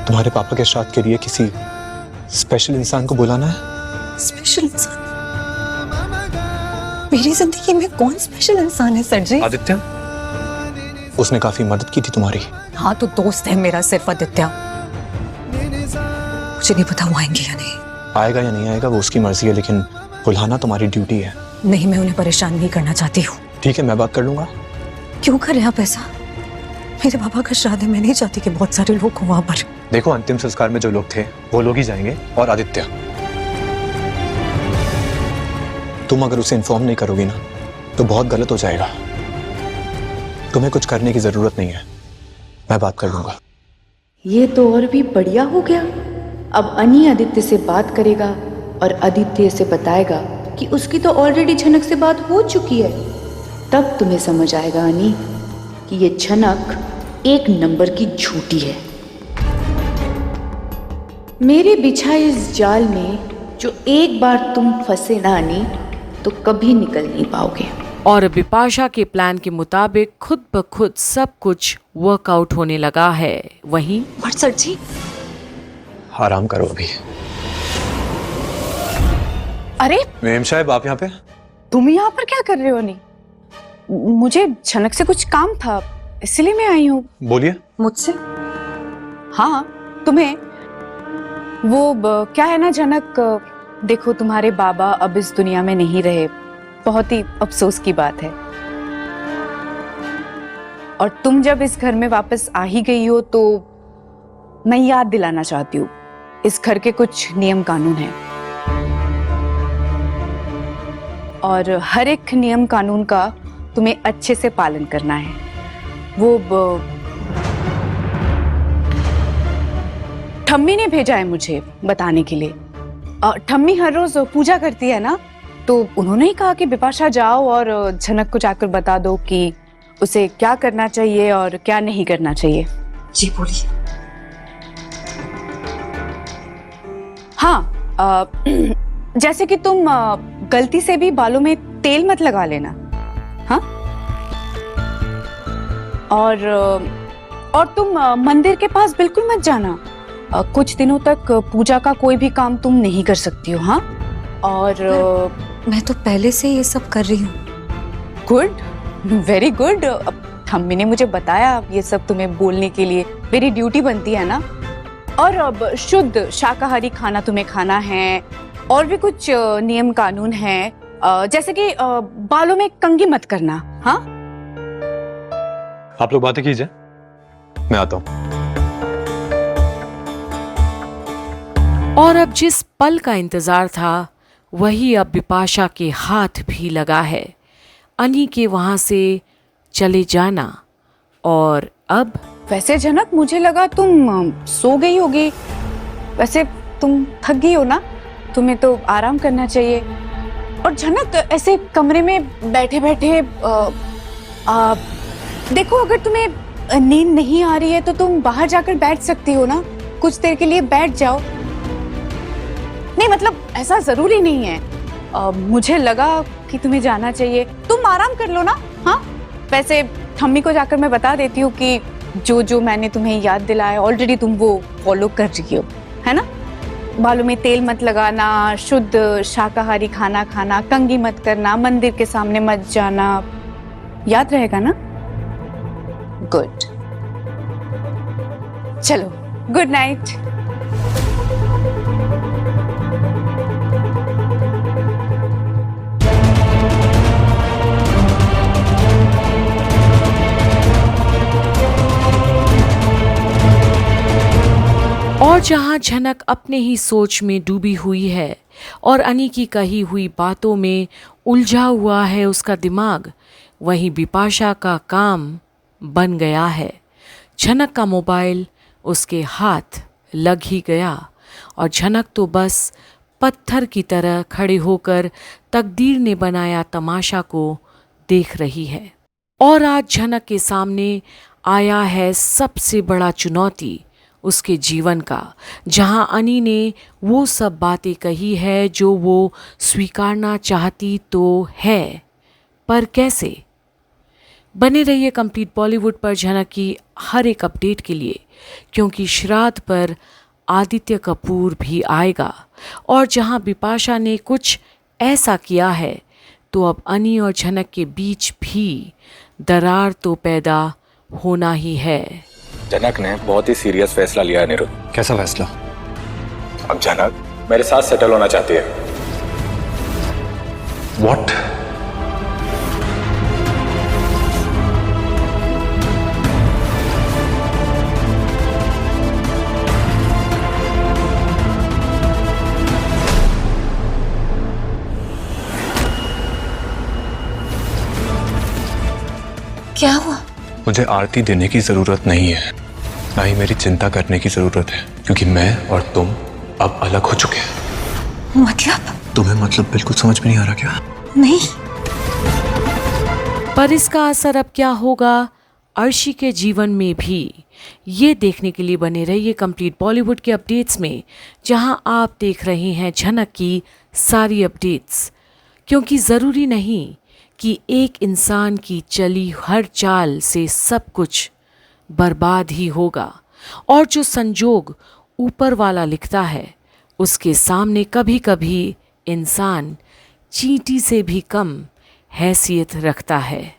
तुम्हारे पापा के श्राद्ध के लिए किसी स्पेशल इंसान को बुलाना है। स्पेशल इंसान? मेरी जिंदगी में कौन स्पेशल इंसान है सर जी? आदित्य, उसने काफी मदद की थी तुम्हारी। हाँ तो दोस्त है मेरा सिर्फ आदित्य। मुझे नहीं पता वो आएंगे या नहीं। आएगा या नहीं आएगा वो उसकी मर्जी है, लेकिन बुलाना तुम्हारी ड्यूटी है। नहीं, मैं उन्हें परेशान नहीं करना चाहती हूँ। ठीक है, मैं बात कर लूंगा। क्यों कर रहे हैं आप ऐसा? मेरे पापा का श्राद्ध है, मैं नहीं चाहती कि बहुत सारे लोग हो वहां पर। देखो, अंतिम संस्कार में जो लोग थे वो लोग ही जाएंगे। और आदित्य, तुम अगर उसे इन्फॉर्म नहीं करोगी ना तो बहुत गलत हो जाएगा। तुम्हें कुछ करने की जरूरत नहीं है, मैं बात कर लूंगा। ये तो और भी बढ़िया हो गया। अब अनी आदित्य से बात करेगा और आदित्य से बताएगा कि उसकी तो ऑलरेडी झनक से बात हो चुकी है। तब तुम्हें समझ आएगा अनी कि ये झनक एक नंबर की झूठी है। मेरे बिछाए इस जाल में जो एक बार तुम फंसे ना अनी, तो कभी निकल नहीं पाओगे। और बिपाशा के प्लान के मुताबिक खुद ब खुद सब कुछ वर्कआउट होने लगा है। वहीं पर सर जी, आराम करो अभी। अरे मेम साहब, आप यहाँ पे? तुम यहाँ पर क्या कर रहे हो? नहीं, मुझे झनक से कुछ काम था, इसलिए मैं आई हूँ। बोलिए। मुझसे? हाँ, तुम्हें वो क्या है ना झनक, देखो तुम्हारे बाबा अब इस दुनिया में नहीं रहे, बहुत ही अफसोस की बात है। और तुम जब इस घर में वापस आ ही गई हो तो मैं याद दिलाना चाहती हूँ, इस घर के कुछ नियम कानून हैं और हर एक नियम कानून का तुम्हें अच्छे से पालन करना है। वो ठम्मी ने भेजा है मुझे बताने के लिए। ठम्मी हर रोज पूजा करती है ना, तो उन्होंने ही कहा कि बिपाशा जाओ और झनक को जाकर बता दो कि उसे क्या करना चाहिए और क्या नहीं करना चाहिए। जी बोलिए। हाँ, जैसे कि तुम गलती से भी बालों में तेल मत लगा लेना। हाँ, और तुम मंदिर के पास बिल्कुल मत जाना। कुछ दिनों तक पूजा का कोई भी काम तुम नहीं कर सकती हो। हाँ, और मैं तो पहले से ये सब कर रही हूँ। Good, very good. ठम्मी ने मुझे बताया ये सब तुम्हें बोलने के लिए, मेरी ड्यूटी बनती है ना। और अब शुद्ध शाकाहारी खाना तुम्हें खाना है और भी कुछ नियम कानून हैं, जैसे कि बालों में कंघी मत करना। हाँ, आप लोग बातें कीजिए, मैं आता हूँ। और अब जिस पल का इंतजार था वही अब बिपाशा के हाथ भी लगा है। अनी के वहां से चले जाना। और अब वैसे झनक मुझे लगा तुम सो गई होगी। वैसे तुम थक गई हो ना, तुम्हें तो आराम करना चाहिए। और झनक ऐसे कमरे में बैठे बैठे देखो, अगर तुम्हें नींद नहीं आ रही है तो तुम बाहर जाकर बैठ सकती हो ना, कुछ देर के लिए बैठ जाओ। नहीं मतलब ऐसा जरूरी नहीं है। मुझे लगा कि तुम्हें जाना चाहिए, तुम आराम कर लो ना। हाँ, वैसे ठम्मी को जाकर मैं बता देती हूँ कि जो जो मैंने तुम्हें याद दिलाया ऑलरेडी तुम वो फॉलो कर रही हो, है ना। बालों में तेल मत लगाना, शुद्ध शाकाहारी खाना खाना, कंघी मत करना, मंदिर के सामने मत जाना, याद रहेगा ना? गुड, चलो गुड नाइट। और जहां झनक अपने ही सोच में डूबी हुई है और अनी की कही हुई बातों में उलझा हुआ है उसका दिमाग, वहीं बिपाशा का काम बन गया है। झनक का मोबाइल उसके हाथ लग ही गया और झनक तो बस पत्थर की तरह खड़े होकर तकदीर ने बनाया तमाशा को देख रही है। और आज झनक के सामने आया है सबसे बड़ा चुनौती उसके जीवन का, जहां अनी ने वो सब बातें कही है जो वो स्वीकारना चाहती तो है, पर कैसे। बने रहिए कंप्लीट बॉलीवुड पर झनक की हर एक अपडेट के लिए, क्योंकि श्राद्ध पर आदित्य कपूर भी आएगा और जहां बिपाशा ने कुछ ऐसा किया है तो अब अनी और झनक के बीच भी दरार तो पैदा होना ही है। जनक ने बहुत ही सीरियस फैसला लिया है निरुद्ध। कैसा फैसला? अब जनक मेरे साथ सेटल होना चाहती है। What? क्या हुआ? मुझे आरती देने की जरूरत नहीं है, ना ही मेरी चिंता करने की जरूरत है, क्योंकि मैं और तुम अब अलग हो चुके हैं। मतलब? तुम्हें मतलब बिल्कुल समझ में नहीं आ रहा क्या? नहीं। पर इसका असर अब क्या होगा अर्शी के जीवन में भी, ये देखने के लिए बने रहिए कंप्लीट बॉलीवुड के अपडेट्स में, जहां आप देख रहे हैं झनक की सारी अपडेट्स। क्योंकि ज़रूरी नहीं कि एक इंसान की चली हर चाल से सब कुछ बर्बाद ही होगा, और जो संजोग ऊपर वाला लिखता है उसके सामने कभी कभी इंसान चींटी से भी कम हैसियत रखता है।